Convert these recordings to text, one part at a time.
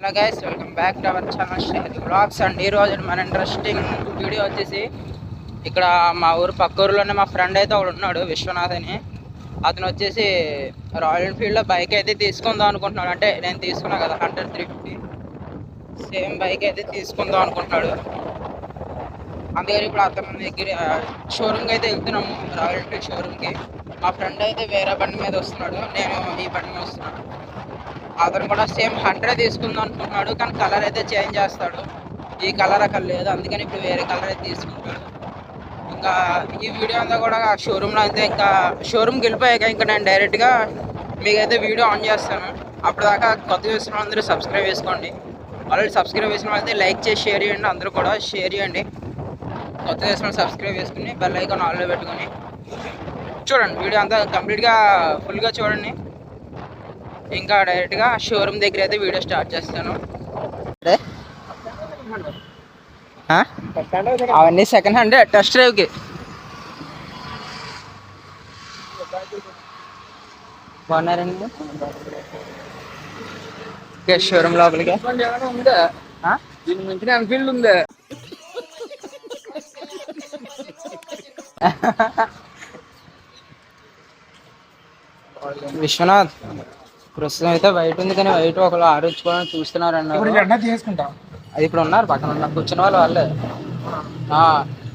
Hello guys, welcome back to our channel share blogs. And ఈరోజు మన interesting video వచ్చేసి ఇక్కడ మా ఊరు పక్క ఊరిలోనే మా ఫ్రెండ్ అయితే ఒకడు ఉన్నాడు, విశ్వనాథ్ అని. అతను వచ్చేసి రాయల్ ఎన్ఫీల్డ్లో బైక్ అయితే తీసుకుందాం అనుకుంటున్నాడు. అంటే నేను తీసుకున్నా కదా, 100 350 సేమ్ బైక్ అయితే తీసుకుందాం అనుకుంటున్నాడు. అందుకని ఇప్పుడు అతని దగ్గర షోరూమ్కి అయితే వెళ్తున్నాము, రాయల్ ఎన్ఫీల్డ్ షోరూమ్కి. మా ఫ్రెండ్ అయితే వేరే బండి మీద వస్తున్నాడు, నేను ఈ బండి మీద వస్తున్నాను. అతను కూడా సేమ్ 100 తీసుకుందాం అనుకుంటున్నాడు, కానీ కలర్ అయితే చేంజ్ చేస్తాడు. ఈ కలర్ అక్కడ లేదు, అందుకని ఇప్పుడు వేరే కలర్ అయితే తీసుకుంటాడు. ఇంకా ఈ వీడియో అంతా కూడా షోరూంలో అయితే, ఇంకా షోరూమ్కి వెళ్ళిపోయాక ఇంకా నేను డైరెక్ట్గా మీకైతే వీడియో ఆన్ చేస్తాను. అప్పటిదాకా కొత్త చూసిన అందరూ సబ్స్క్రైబ్ చేసుకోండి. ఆల్రెడీ సబ్స్క్రైబ్ చేసిన వాళ్ళైతే లైక్ చేసి షేర్ చేయండి, అందరూ కూడా షేర్ చేయండి. కొత్త చేసిన సబ్స్క్రైబ్ చేసుకుని బెల్ ఐకాన్ ఆన్లో పెట్టుకొని చూడండి. వీడియో అంతా కంప్లీట్గా ఫుల్గా చూడండి. ఇంకా డైరెక్ట్గా షోరూమ్ దగ్గర అయితే వీడియో స్టార్ట్ చేస్తాను. అవన్నీ సెకండ్ హ్యాండ్ టెస్ట్ డ్రైవ్కి. బాగున్నారండి. షోరూమ్ లోపలికి అన్ఫీల్డ్ ఉందా? విశ్వనాథ్ ప్రస్తుతం అయితే వైట్ ఉంది, కానీ వైట్ ఒకరు ఆడించుకోవాలని చూస్తున్నారు అన్నారు. చేసుకుంటాం. అది ఇప్పుడు ఉన్నారు పక్కన ఉన్నారు, కూర్చున్న వాళ్ళు వాళ్ళే.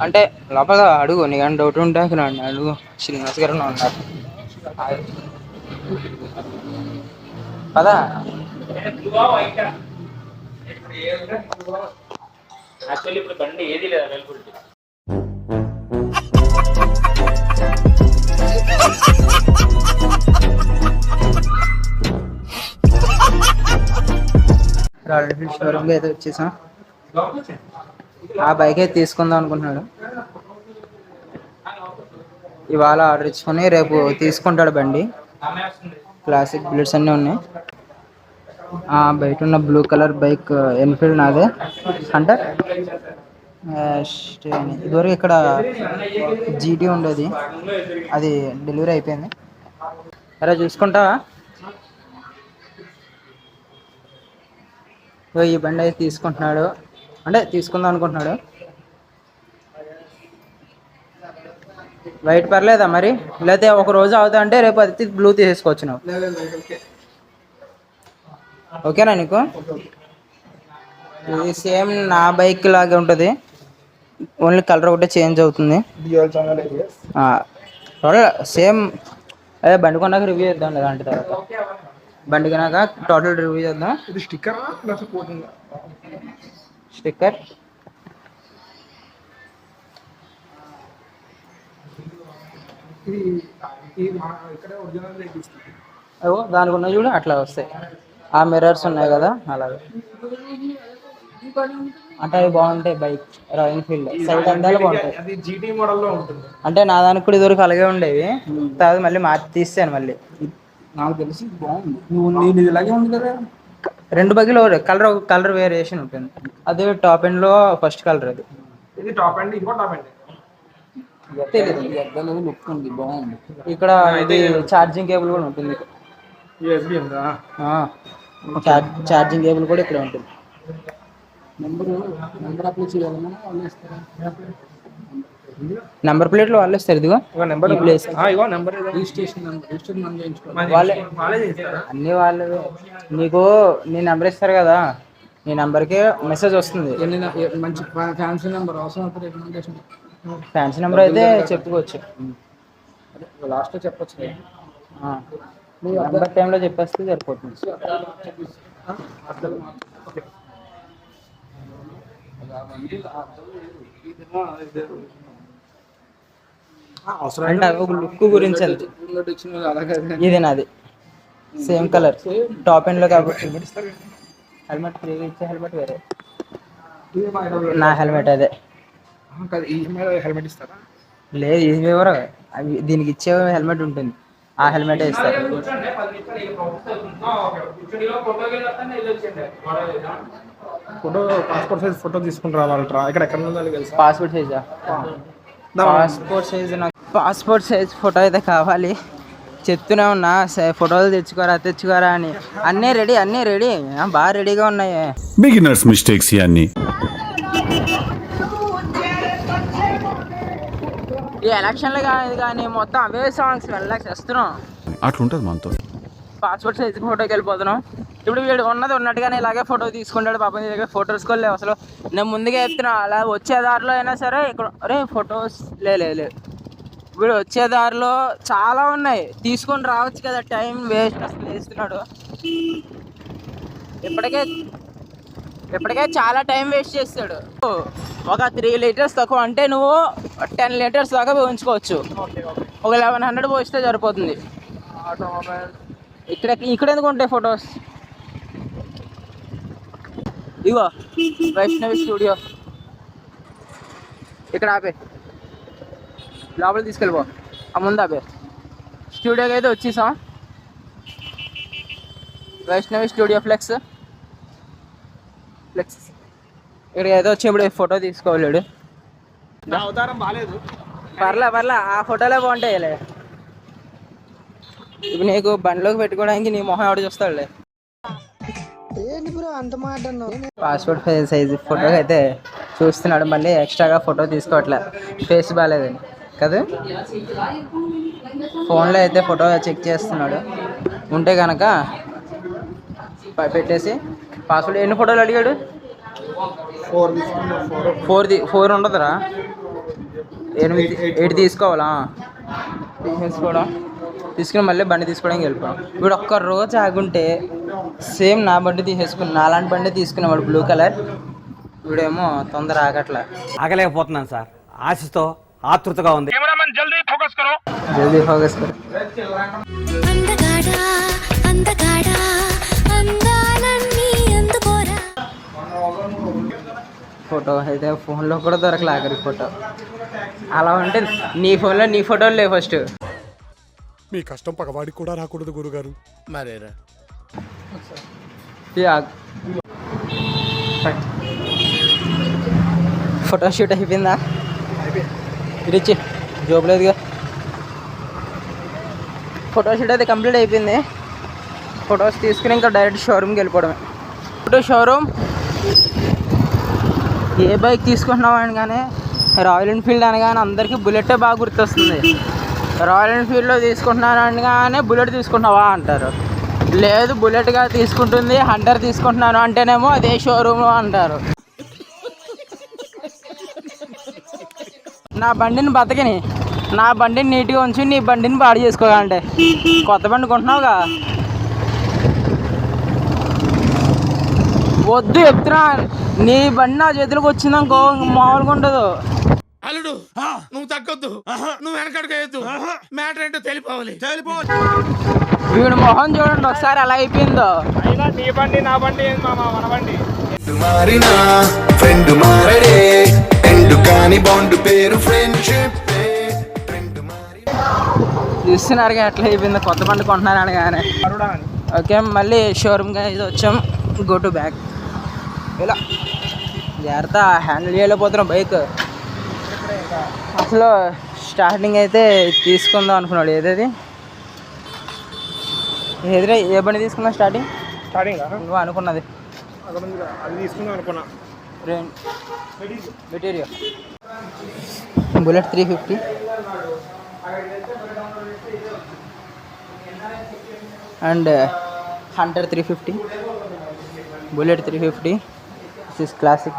అంటే లోపల అడుగు, నీకు డౌట్ ఉంటే అక్కడ అడుగు. శ్రీనివాస్ గారు ఉన్నారు కదా. ఇప్పుడు బండి ఏది లేదు అవైలబిలిటీ. షోరూమ్కి అయితే వచ్చేసాం. ఆ బైక్ అయితే తీసుకుందాం అనుకుంటున్నాడు. ఇవాళ ఆర్డర్ ఇచ్చుకొని రేపు తీసుకుంటాడు బండి. క్లాసిక్ బుల్లెట్స్ అన్నీ ఉన్నాయి. బయట ఉన్న బ్లూ కలర్ బైక్ ఎన్ఫీల్డ్ నాదే, హంటర్. ఇదివరకు ఇక్కడ జీటీ ఉండేది, అది డెలివరీ అయిపోయింది. అరే చూసుకుంటావా? ఈ బండి అయితే తీసుకుంటున్నాడు, అంటే తీసుకుందాం అనుకుంటున్నాడు. వైట్ పర్లేదా మరి? లేకపోతే ఒక రోజు అవుతా అంటే రేపు అది బ్లూ తీసేసుకోవచ్చు నువ్వు. ఓకేనా నీకు? ఇది సేమ్ నా బైక్ లాగే ఉంటుంది, ఓన్లీ కలర్ ఒకటే చేంజ్ అవుతుంది. సేమ్. అదే బండి కొన్నాక రివ్యూ చేద్దాం లేదంటే తర్వాత. బండి కొన్నాక టోటల్ రివ్యూ చేద్దాం. ఇది స్టిక్కర్ స్టిక్కర్ అయ్యో దానికి ఉన్న చూడు అట్లా వస్తాయి. ఆ మిర్రర్స్ ఉన్నాయి కదా అలాగే. అంటే అవి బాగుంటాయి బైక్, రాయల్ ఎన్ఫీల్డ్ సైడ్ అందాలు బాగుంటాయి. అది జీటీ మోడల్లో ఉంటుంది. అంటే నా దానికి కూడా ఇదివరకు అలాగే ఉండేవి, తర్వాత మళ్ళీ మార్చి తీసాను. మళ్ళీ నాకు తెలిసి బాగుంది. నేను ఇలాగే ఉంది కదా. రెండు బగ్గిలో కలర్ వేరియేషన్ ఉంటుంది. అదే టాప్ ఎండ్ లో ఫస్ట్ కలర్ అది. ఇది టాప్ అండ్ ఇంకో టాప్ అండ్ తెలియదు. లుక్ ఉంది, బాగుంది. ఇక్కడ ఇది ఛార్జింగ్ కేబుల్ కూడా ఉంటుంది. యూఎస్బీ ఉందా? ఛార్జింగ్ కేబుల్ కూడా ఇక్కడ ఉంటుంది. నెంబర్ ప్లేట్లు వాళ్ళే ఇస్తారు. ఇదిగో నెంబర్ ప్లేస్, నెంబర్ రిజిస్ట్రేషన్ అన్ని వాళ్ళే. నీకు నీ నెంబర్ ఇస్తారు కదా, నీ నెంబర్కి మెసేజ్ వస్తుంది. మంచి ఫ్యాన్సీ నెంబర్ అవసరం. రికమెండేషన్ ఫ్యాన్సీ నెంబర్ అయితే చెప్పుకోవచ్చు, లాస్ట్లో చెప్పచ్చు. నెంబర్ టైంలో చెప్పేస్తే సరిపోతుంది. అంటే ఒక లుక్ గురించి ఇది నాది సేమ్ కలర్ టాప్ ఎండ్ లో కాబట్టి. హెల్మెట్ ఫ్రీగా ఇచ్చే హెల్మెట్ వేరే, నా హెల్మెట్ అదే. హెల్మెట్ ఇస్తారా? లేదు, ఇది ఎవరో అవి దీనికి ఇచ్చే హెల్మెట్ ఉంటుంది, ఆ హెల్మెట్ ఇస్తారు. ఫోటో పాస్పోర్ట్ సైజ్ ఫోటో తీసుకుని రావాలంటారా? ఇక్కడ ఎక్కడ ఉండాలి తెలుసా? పాస్పోర్ట్ సైజా? పాస్పోర్ట్ సైజ్, నాకు పాస్పోర్ట్ సైజ్ ఫోటో అయితే కావాలి. చెప్తూనే ఉన్నా ఫోటోలు తెచ్చుకోరా అని. అన్నీ రెడీ బాగా రెడీగా ఉన్నాయి. బిగినర్స్ మిస్టేక్స్ ఇవన్నీ. ఈ ఎలక్షన్లు కానీ మొత్తం అవే సాంగ్స్ వెళ్ళేస్తున్నాం. అట్లుంటది మనతో. పాస్పోర్ట్ సైజ్ ఫోటోకి వెళ్ళిపోతున్నాం. ఇప్పుడు వీడు ఉన్నట్టుగానే ఇలాగే ఫోటో తీసుకుంటాడు. పాపం నీ దగ్గర ఫోటోస్ కూడా అసలు. నేను ముందుగా చెప్తున్నా, అలా వచ్చే దారిలో అయినా సరే ఇక్కడ ఫొటోస్ లేదు. వీడు వచ్చే దారిలో చాలా ఉన్నాయి, తీసుకొని రావచ్చు కదా, టైం వేస్ట్ అసలు వేస్తున్నాడు. ఇప్పటికే చాలా టైం వేస్ట్ చేస్తాడు. ఒక 3 లీటర్స్ తక్కువ అంటే నువ్వు 10 లీటర్స్ దాకా పోయించుకోవచ్చు. ఒక 1100 పోస్తే సరిపోతుంది. ఇక్కడ ఎందుకు ఉంటాయి ఫొటోస్? ఇగో వైష్ణవి స్టూడియో, ఇక్కడ ఆపే, లోపల తీసుకెళ్ళిపో. ఆ ముందు ఆపే. స్టూడియోకి అయితే వచ్చేసాం. Vaishnavi studio flex. ఇక్కడికి అయితే వచ్చి ఇప్పుడు ఫోటో తీసుకోలేడు. అవతారం బాగాలేదు. పర్లే ఆ ఫోటోలే బాగుంటాయిలే. ఇప్పుడు నీకు బండిలోకి పెట్టుకోవడానికి నీ మొహం ఎవడు చూస్తాడులే. పాస్పోర్ట్ సైజ్ ఫోటోకి అయితే చూస్తున్నాడు. మళ్ళీ ఎక్స్ట్రాగా ఫోటో తీసుకోవట్లే, ఫేస్ బాగాలేదని కదా. ఫోన్లో అయితే ఫోటో చెక్ చేస్తున్నాడు. ఉంటే కనుక పెట్టేసి పాస్పోర్ట్. ఎన్ని ఫోటోలు అడిగాడు? 4 ఉండదురా, 8 తీసుకోవాలా? తీసుకుని మళ్ళీ బండి తీసుకోవడానికి వెళ్ళిపోయాం. ఇప్పుడు ఒక్క రోజు ఆగుంటే సేమ్ నా బండి తీసేసుకుని నాలాంటి బండి తీసుకునేవాడు, బ్లూ కలర్. ఇప్పుడేమో తొందర ఆగలేకపోతున్నాను సార్, ఆశతో ఆతృతగా ఉంది. జల్దీ ఫోకస్ కరో. ఫోటో అయితే ఫోన్లో కూడా దొరకలే ఆఖరి ఫోటో. అలా ఉంటే నీ ఫోన్లో నీ ఫోటోలు లేవు. ఫస్ట్ మీ కష్టం పగవాడికి కూడా రాకూడదు గురుగారు. మరేరా ఫోటో షూట్ అయిపోయిందా? ఇచ్చి జోబు లేదుగా. ఫోటో షూట్ అయితే కంప్లీట్ అయిపోయింది. ఫొటోస్ తీసుకుని ఇంకా డైరెక్ట్ షోరూమ్కి వెళ్ళిపోవడమే. Photo showroom. ఏ బైక్ తీసుకుంటున్నావు అనగానే రాయల్ ఎన్ఫీల్డ్ అనగానే అందరికీ బుల్లెట్టే బాగా గుర్తొస్తుంది. రాయల్ ఎన్ఫీల్డ్లో తీసుకుంటున్నాను అనగానే బుల్లెట్ తీసుకుంటున్నావా అంటారు. లేదు, బుల్లెట్గా తీసుకుంటుంది, హంటర్ తీసుకుంటున్నాను అంటేనేమో అదే షోరూమ్ అంటారు. నా బండిని బతకని, నా బండిని నీట్గా ఉంచి నీ బండిని పాడు చేసుకోవాలంటే కొత్త బండి కొంటున్నావుగా. వద్దు చెప్తున్నా, నీ బండి నా చేతులకు వచ్చిందనుకో మామూలుగా ఉండదు. అల్లుడు నువ్వు తగ్గొద్దు, నువ్వు వెనకడుగు, మ్యాటర్ ఏంటో తెలిపోవాలి. వీడు మొహం చూడండి ఒకసారి ఎలా అయిపోయిందో. నీ బండి నా బండి మన బండి. మారినా ఫ్రెండ్ మారడే ఎండు కాని బాండ్ పేరు ఫ్రెండ్షిప్. చూస్తున్నారుగా ఎట్లా అయిపోయిందో కొత్త బండి కొంటున్నాను అనగానే. ఓకే, మళ్ళీ షోరూమ్గా ఇది వచ్చాం. Go to back. ఇలా జాగ్రత్త హ్యాండిల్ చేయలేకపోతున్నాం బైక్. అసలు స్టార్టింగ్ అయితే తీసుకుందాం అనుకున్నాడు. ఏదది ఎదురే ఏ బండి తీసుకున్నావు? స్టార్టింగ్ నువ్వు అనుకున్నది అది తీసుకుందాం అనుకున్నా. Material bullet 350 and Hunter 350, bullet 350. This is classic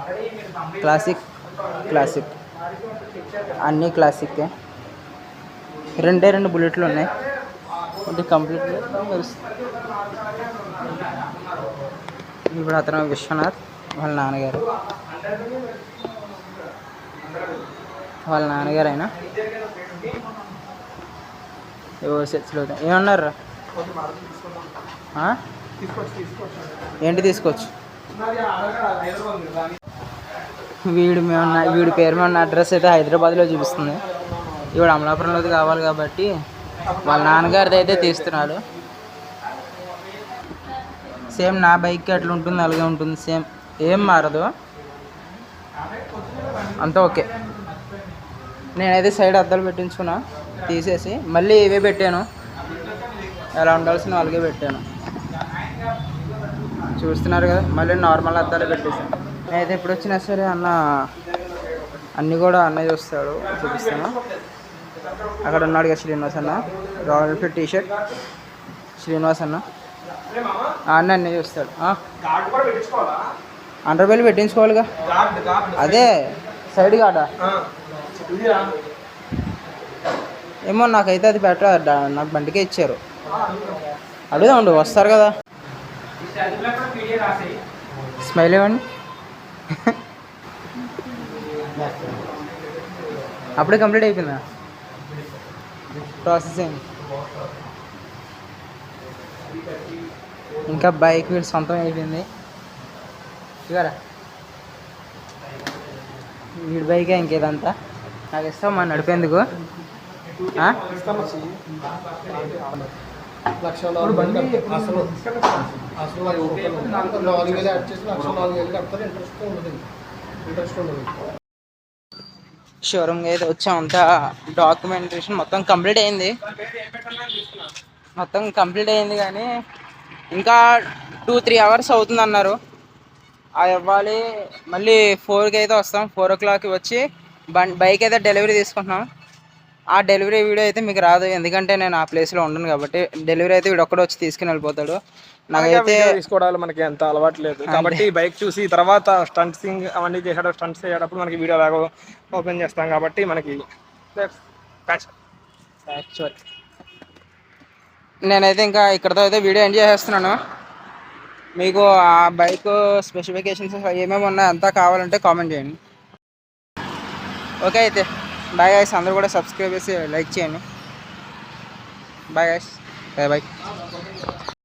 అన్నీ క్లాసిక్కే. 2 బుల్లెట్లు ఉన్నాయి. ఇది కంప్లీట్గా ఇప్పుడు అతను విశ్వనాథ్ వాళ్ళ నాన్నగారు అయినా సెట్స్లో ఏమన్నారు? ఏంటి తీసుకోవచ్చు? వీడి పేరు మీద ఉన్న అడ్రస్ అయితే హైదరాబాద్లో చూపిస్తుంది. ఇప్పుడు అమలాపురంలోది కావాలి కాబట్టి వాళ్ళ నాన్నగారిది అయితే తీస్తున్నాడు. సేమ్ నా బైక్ అట్లా ఉంటుంది, అలాగే ఉంటుంది, సేమ్ ఏం మారదు, అంతా ఓకే. నేనైతే సైడ్ అద్దాలు పెట్టించుకున్నా తీసేసి, మళ్ళీ ఇవే పెట్టాను. ఎలా ఉండాల్సిన వాళ్ళకే పెట్టాను. చూస్తున్నారు కదా, మళ్ళీ నార్మల్ అద్దాలు పెట్టేసాను. నేనైతే ఎప్పుడు వచ్చినా సరే అన్న అన్నీ కూడా అన్నయ్య చూస్తాడు. చూపిస్తాను. అక్కడ ఉన్నాడు కదా శ్రీనివాస్ అన్న, రాయల్ ఎన్ఫీల్డ్ టీషర్ట్ శ్రీనివాస్ అన్న. అన్న అన్నీ చూస్తాడు. అండర్ బెల్ పెట్టించుకోవాలిగా. అదే సైడ్ గాడా ఏమో, నాకైతే అది బెటర్. నాకు బండికే ఇచ్చారు. అడుగుదామండి, వస్తారు కదా. స్మైల్ ఇవ్వండి. అప్పుడే కంప్లీట్ అయిపోయిందా ప్రాసెసింగ్? ఇంకా బైక్ వీడు సొంతం అయిపోయింది. ఇవరా వీడి బైకే ఇంకేదంతా. నాకు ఇస్తాం మా నడిపేందుకు. షోరూమ్కి అయితే వచ్చాం. అంతా డాక్యుమెంటేషన్ మొత్తం కంప్లీట్ అయింది. కానీ ఇంకా 2-3 అవర్స్ అవుతుంది అన్నారు. అది ఇవ్వాలి. మళ్ళీ 4కి అయితే వస్తాం. 4 o'clock వచ్చి బైక్ అయితే డెలివరీ తీసుకుంటున్నాం. ఆ డెలివరీ వీడియో అయితే మీకు రాదు, ఎందుకంటే నేను ఆ ప్లేస్లో ఉండను కాబట్టి. డెలివరీ అయితే వీడు ఒక్కడే వచ్చి తీసుకుని వెళ్ళిపోతాడు. నాకైతే తీసుకోవడాలు మనకి ఎంత అలవాటు లేదు కాబట్టి బైక్ చూసి తర్వాత స్టంట్సింగ్ అవన్నీ చేసేటప్పుడు స్టంట్స్ చేసేటప్పుడు మనకి వీడియో లాగా ఓపెన్ చేస్తాం కాబట్టి మనకి యాక్చువల్ నేనైతే ఇంకా ఇక్కడతో అయితే వీడియో ఎండ్ చేసేస్తున్నాను. మీకు ఆ బైక్ స్పెసిఫికేషన్స్ ఏమేమి ఉన్నాయో అంతా కావాలంటే కామెంట్ చేయండి. ఓకే అయితే బాయ్ గైస్. అందరూ కూడా సబ్స్క్రైబ్ చేసి లైక్ చేయండి. Bye guys. బాయ్.